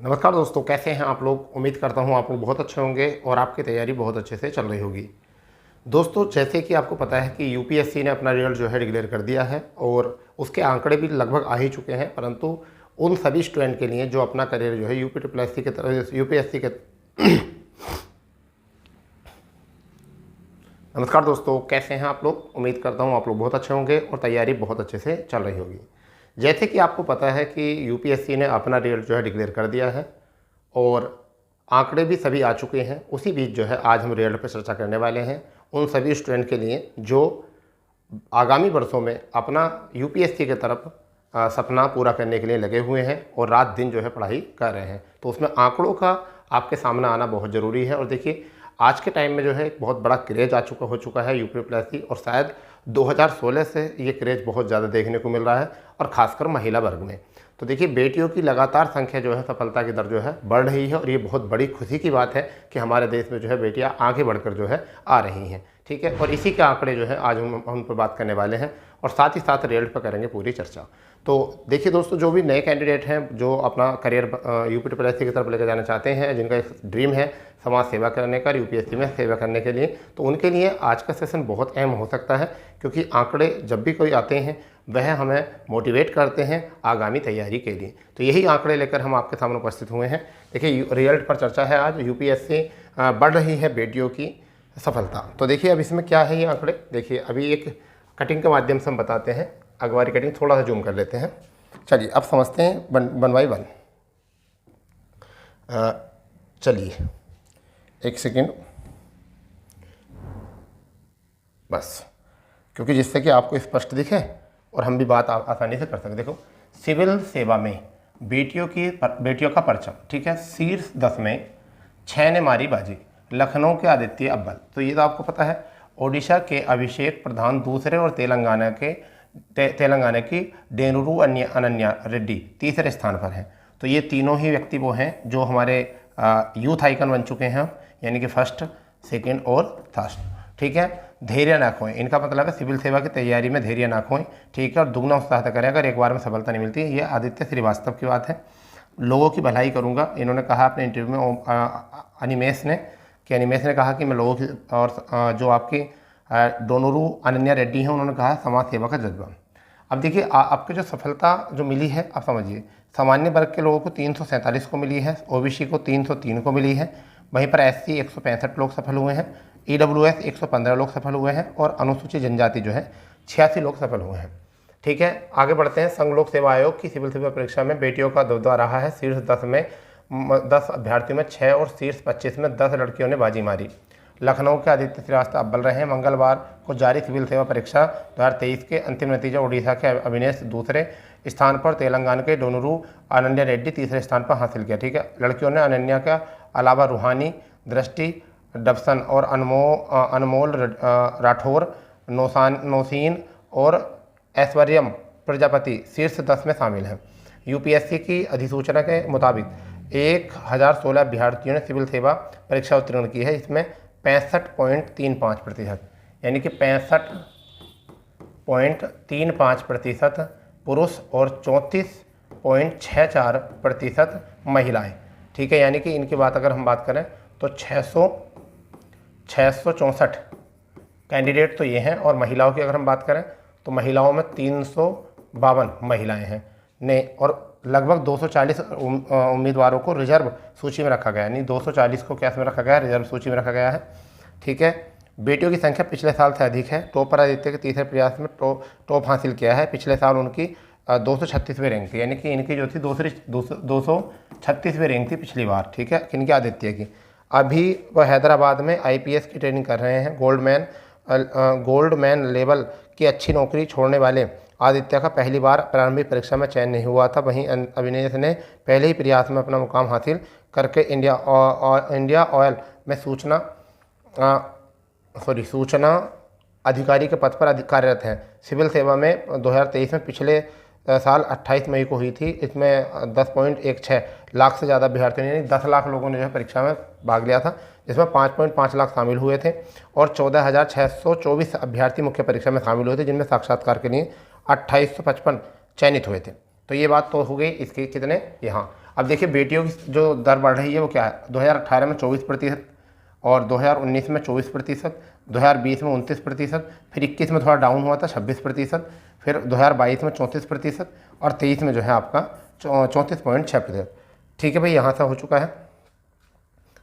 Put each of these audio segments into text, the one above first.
नमस्कार दोस्तों, कैसे हैं आप लोग। उम्मीद करता हूं आप लोग बहुत अच्छे होंगे और आपकी तैयारी बहुत अच्छे से चल रही होगी। दोस्तों, जैसे कि आपको पता है कि यूपीएससी ने अपना रिजल्ट जो है डिक्लेयर कर दिया है और उसके आंकड़े भी लगभग आ ही चुके हैं, परंतु उन सभी स्टूडेंट के लिए जो अपना करियर जो है यूपीएससी के तरफ यूपीएससी के नमस्कार दोस्तों, कैसे हैं आप लोग। उम्मीद करता हूं आप लोग बहुत अच्छे होंगे और तैयारी बहुत अच्छे से चल रही होगी। जैसे कि आपको पता है कि यूपीएससी ने अपना रिजल्ट जो है डिक्लेयर कर दिया है और आंकड़े भी सभी आ चुके हैं। उसी बीच जो है आज हम रिजल्ट पर चर्चा करने वाले हैं उन सभी स्टूडेंट के लिए जो आगामी वर्षों में अपना यूपीएससी की तरफ सपना पूरा करने के लिए लगे हुए हैं और रात दिन जो है पढ़ाई कर रहे हैं। तो उसमें आंकड़ों का आपके सामने आना बहुत ज़रूरी है। और देखिए, आज के टाइम में जो है एक बहुत बड़ा क्रेज हो चुका है यूपीएससी, और शायद 2016 से ये क्रेज बहुत ज़्यादा देखने को मिल रहा है और ख़ासकर महिला वर्ग में। तो देखिए, बेटियों की लगातार संख्या जो है, सफलता की दर जो है बढ़ रही है और ये बहुत बड़ी खुशी की बात है कि हमारे देश में जो है बेटियां आगे बढ़कर जो है आ रही हैं। ठीक है, और इसी के आंकड़े जो है आज हम उन पर बात करने वाले हैं और साथ ही साथ रिजल्ट पर करेंगे पूरी चर्चा। तो देखिए दोस्तों, जो भी नए कैंडिडेट हैं जो अपना करियर यूपीएससी की तरफ लेकर जाना चाहते हैं, जिनका एक ड्रीम है समाज सेवा करने का, यूपीएससी में सेवा करने के लिए, तो उनके लिए आज का सेशन बहुत अहम हो सकता है, क्योंकि आंकड़े जब भी कोई आते हैं वह हमें मोटिवेट करते हैं आगामी तैयारी के लिए। तो यही आंकड़े लेकर हम आपके सामने उपस्थित हुए हैं। देखिए, रिजल्ट पर चर्चा है आज। यूपीएससी बढ़ रही है बेटियों की सफलता। तो देखिए, अब इसमें क्या है ये आंकड़े। देखिए, अभी एक कटिंग के माध्यम से हम बताते हैं। अगवारी कटिंग थोड़ा सा जूम कर लेते हैं। चलिए, अब समझते हैं वन बाई वन। चलिए, एक सेकेंड बस, क्योंकि जिससे कि आपको स्पष्ट दिखे और हम भी बात आसानी से कर सकें। देखो, सिविल सेवा में बेटियों का परचम, ठीक है, शीर्ष 10 में 6 ने मारी बाजी। लखनऊ के आदित्य अव्वल, तो ये तो आपको पता है। ओडिशा के अभिषेक प्रधान दूसरे और तेलंगाना की डेनुरू अनन्या रेड्डी तीसरे स्थान पर हैं। तो ये तीनों ही व्यक्ति वो हैं जो हमारे यूथ आइकन बन चुके हैं, यानी कि फर्स्ट, सेकंड और थर्ड। ठीक है, धैर्य ना खोएं, इनका मतलब है सिविल सेवा की तैयारी में धैर्य ना खोएं। ठीक है, और दुगना उत्साह करें अगर एक बार में सफलता नहीं मिलती। ये आदित्य श्रीवास्तव की बात है। लोगों की भलाई करूंगा, इन्होंने कहा अपने इंटरव्यू में अनिमेश ने कहा कि मैं लोगों की, और जो आपकी डोनोरू अनन्या रेड्डी हैं, उन्होंने कहा समाज सेवा का जज्बा। अब देखिए, आपको जो सफलता जो मिली है, आप समझिए, सामान्य वर्ग के लोगों को 347 को मिली है, ओबीसी को 303 को मिली है, वहीं पर एससी 165 लोग सफल हुए हैं, ईडब्ल्यूएस 115 लोग सफल हुए हैं और अनुसूचित जनजाति जो है 86 लोग सफल हुए हैं। ठीक है, आगे बढ़ते हैं। संघ लोक सेवा आयोग की सिविल सेवा परीक्षा में बेटियों का दबदबा रहा है। शीर्ष 10 में 10 अभ्यर्थियों में 6 और शीर्ष 25 में 10 लड़कियों ने बाजी मारी। लखनऊ के आदित्य श्रीवास्तव अव्वल रहे हैं। मंगलवार को जारी सिविल सेवा परीक्षा 2023 के अंतिम नतीजा उड़ीसा के अविनेश दूसरे स्थान पर, तेलंगाना के डोनरू अनन्या रेड्डी तीसरे स्थान पर हासिल किया। ठीक है, लड़कियों ने अनन्या के अलावा रूहानी, दृष्टि डबसन और अनमोल राठौर, नौसीन और ऐश्वर्यम प्रजापति शीर्ष 10 में शामिल हैं। यूपीएससी की अधिसूचना के मुताबिक 1016 अभ्यर्थियों ने सिविल सेवा परीक्षा उत्तीर्ण की है। इसमें 65.35%, यानी कि 65.35% पुरुष और 34.64% महिलाएं। ठीक है, यानी कि इनकी बात अगर हम बात करें तो 664 कैंडिडेट तो ये हैं, और महिलाओं की अगर हम बात करें तो महिलाओं में 352 महिलाएं हैं ने, और लगभग 240 उम्मीदवारों को रिजर्व सूची में रखा गया है। यानी 240 को क्या में रखा गया है, रिजर्व सूची में रखा गया है। ठीक है, बेटियों की संख्या पिछले साल से अधिक है। टॉपर आदित्य के तीसरे प्रयास में टॉप हासिल किया है। पिछले साल उनकी 236वीं रैंक थी, यानी कि इनकी जो थी 236वीं रैंक थी पिछली बार। ठीक है, किनकी, आदित्य की। अभी वह हैदराबाद में आईपीएस की ट्रेनिंग कर रहे हैं। गोल्डमैन लेवल की अच्छी नौकरी छोड़ने वाले आदित्य का पहली बार प्रारंभिक परीक्षा में चयन नहीं हुआ था। वहीं अविनेश ने पहले ही प्रयास में अपना मुकाम हासिल करके इंडिया ऑयल में सूचना अधिकारी के पद पर कार्यरत हैं। सिविल सेवा में 2023 में पिछले साल 28 मई को हुई थी। इसमें 10.16 लाख से ज़्यादा अभ्यर्थियों, यानी 10 लाख लोगों ने जो है परीक्षा में भाग लिया था, जिसमें 5.5 लाख शामिल हुए थे और 14,624 अभ्यर्थी मुख्य परीक्षा में शामिल हुए थे, जिनमें साक्षात्कार के लिए 2855 चयनित हुए थे। तो ये बात तो हो गई इसके कितने यहाँ। अब देखिए बेटियों की जो दर बढ़ रही है वो क्या है, 2018 में 24% और 2019 में 24%, 2020 में 29%, फिर 21 में थोड़ा डाउन हुआ था 26%, फिर 2022 में 34% और 23 में जो है आपका 34.6%। ठीक है भाई, यहाँ से हो चुका है।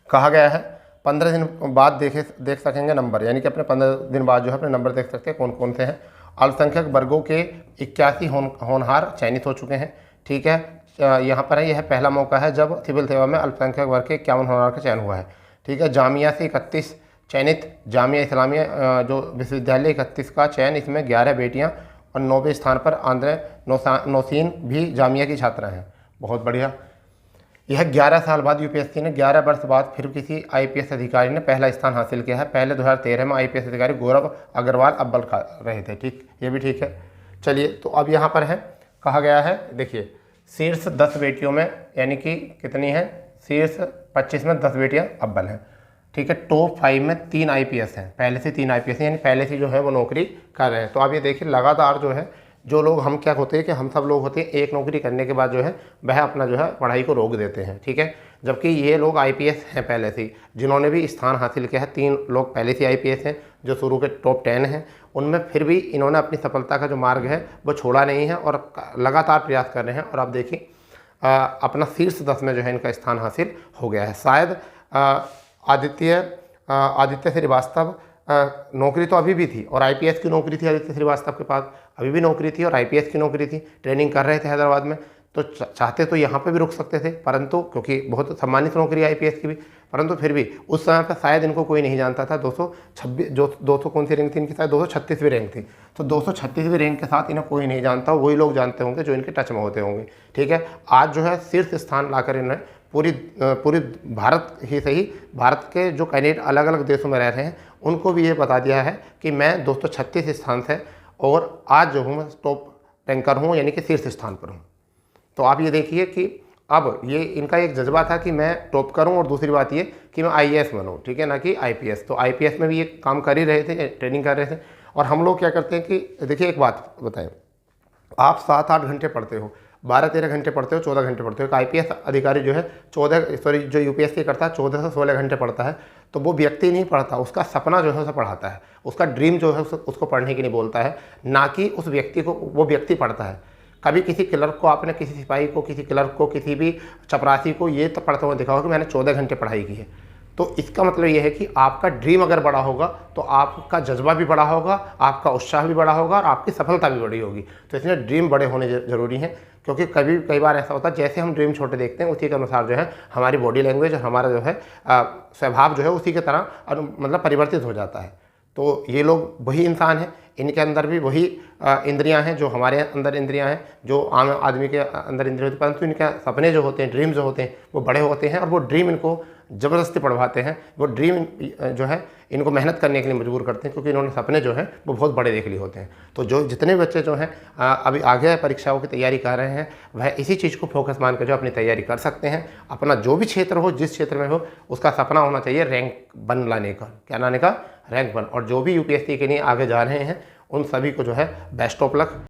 कहा गया है 15 दिन बाद देख सकेंगे नंबर, यानी कि अपने 15 दिन बाद जो है अपने नंबर देख सकते हैं कौन कौन से हैं। अल्पसंख्यक वर्गों के 81 होनहार चयनित हो चुके हैं। ठीक है, यहाँ पर है, यह पहला मौका है जब सिविल सेवा में अल्पसंख्यक वर्ग के 51 होनहार का चयन हुआ है। ठीक है, जामिया से 31 चयनित, जामिया इस्लामिया जो विश्वविद्यालय 31 का चयन, इसमें 11 बेटियाँ और 9वें स्थान पर आंद्रे नौसीन भी जामिया की छात्रा हैं। बहुत बढ़िया। यह 11 साल बाद यूपीएससी ने 11 वर्ष बाद फिर किसी आईपीएस अधिकारी ने पहला स्थान हासिल किया है। पहले 2013 में आईपीएस अधिकारी गौरव अग्रवाल अव्वल रहे थे। ठीक, ये भी ठीक है। चलिए, तो अब यहाँ पर है, कहा गया है, देखिए शीर्ष 10 बेटियों में, यानी कि कितनी है, शीर्ष 25 में 10 बेटियाँ अव्वल हैं। ठीक है, टॉप 5 में 3 आईपीएस हैं, पहले से 3 आईपीएस हैं, यानी पहले से जो है वो नौकरी कर रहे हैं। तो आप ये देखिए लगातार जो है, जो लोग, हम क्या होते हैं कि हम सब लोग होते हैं एक नौकरी करने के बाद जो है वह अपना जो है पढ़ाई को रोक देते हैं। ठीक है, जबकि ये लोग आईपीएस हैं पहले से, जिन्होंने भी स्थान हासिल किया है, 3 लोग पहले से आईपीएस हैं जो शुरू के टॉप 10 हैं, उनमें फिर भी इन्होंने अपनी सफलता का जो मार्ग है वो छोड़ा नहीं है और लगातार प्रयास कर रहे हैं। और आप देखिए अपना शीर्ष 10 में जो है इनका स्थान हासिल हो गया है। शायद आदित्य श्रीवास्तव, नौकरी तो अभी भी थी और आईपीएस की नौकरी थी आदित्य श्रीवास्तव के पास, अभी भी नौकरी थी और आईपीएस की नौकरी थी, ट्रेनिंग कर रहे थे हैदराबाद में। तो चाहते तो यहाँ पे भी रुक सकते थे, परंतु क्योंकि बहुत सम्मानित नौकरी आईपीएस की भी, परंतु फिर भी उस समय पर शायद इनको कोई नहीं जानता था। 200 कौन सी रैंक थी इनकी, शायद 236वीं रैंक थी। तो 236वीं रैंक के साथ इन्हें कोई नहीं जानता, वही लोग जानते होंगे जो इनके टच में होते होंगे। ठीक है, आज जो है शीर्ष स्थान लाकर इन्हें पूरी भारत ही सही, भारत के जो कैंडिडेट अलग अलग देशों में रह रहे हैं उनको भी ये बता दिया है कि मैं 236 स्थान से और आज जो हूँ मैं टॉप रैंकर हूँ, यानी कि शीर्ष स्थान पर हूँ। तो आप ये देखिए कि अब ये इनका एक जज्बा था कि मैं टॉप करूँ, और दूसरी बात ये कि मैं आईएएस बनूँ, ठीक है, ना कि आईपीएस। तो आईपीएस में भी ये काम कर ही रहे थे, ट्रेनिंग कर रहे थे। और हम लोग क्या करते हैं कि देखिए एक बात बताएं, आप 7-8 घंटे पढ़ते हो, 12-13 घंटे पढ़ते हो, 14 घंटे पढ़ते हो। एक आईपीएस अधिकारी जो है जो यूपीएससी करता है 14 से 16 घंटे पढ़ता है। तो वो व्यक्ति नहीं पढ़ता, उसका सपना जो है उसे पढ़ाता है, उसका ड्रीम जो है उसको पढ़ने के लिए बोलता है, ना कि उस व्यक्ति को, वो व्यक्ति पढ़ता है। कभी किसी क्लर्क को आपने, किसी सिपाही को, किसी क्लर्क को, किसी भी चपरासी को ये तो पढ़ते हुए देखा होगा कि मैंने 14 घंटे पढ़ाई की है। तो इसका मतलब ये है कि आपका ड्रीम अगर बड़ा होगा तो आपका जज्बा भी बड़ा होगा, आपका उत्साह भी बड़ा होगा और आपकी सफलता भी बड़ी होगी। तो इसलिए ड्रीम बड़े होने ज़रूरी हैं, क्योंकि कई बार ऐसा होता है जैसे हम ड्रीम छोटे देखते हैं उसी के अनुसार जो है हमारी बॉडी लैंग्वेज और हमारा जो है स्वभाव जो है उसी के तरह मतलब परिवर्तित हो जाता है। तो ये लोग वही इंसान हैं, इनके अंदर भी वही इंद्रियां हैं जो हमारे अंदर इंद्रियां हैं, जो आम आदमी के अंदर इंद्रियां होती हैं, परंतु इनके सपने जो होते हैं, ड्रीम जो होते हैं, वो बड़े होते हैं और वो ड्रीम इनको ज़बरदस्ती पढ़वाते हैं। वो ड्रीम जो है इनको मेहनत करने के लिए मजबूर करते हैं, क्योंकि इन्होंने सपने जो हैं वो बहुत बड़े देख लिए होते हैं। तो जो जितने बच्चे जो हैं अभी आगे परीक्षाओं की तैयारी कर रहे हैं, वह इसी चीज़ को फोकस मान कर जो अपनी तैयारी कर सकते हैं। अपना जो भी क्षेत्र हो, जिस क्षेत्र में हो, उसका सपना होना चाहिए रैंक 1 लाने का। क्या लाने का? रैंक 1। और जो भी यूपीएससी के लिए आगे जा रहे हैं उन सभी को जो है बेस्ट ऑफ लक।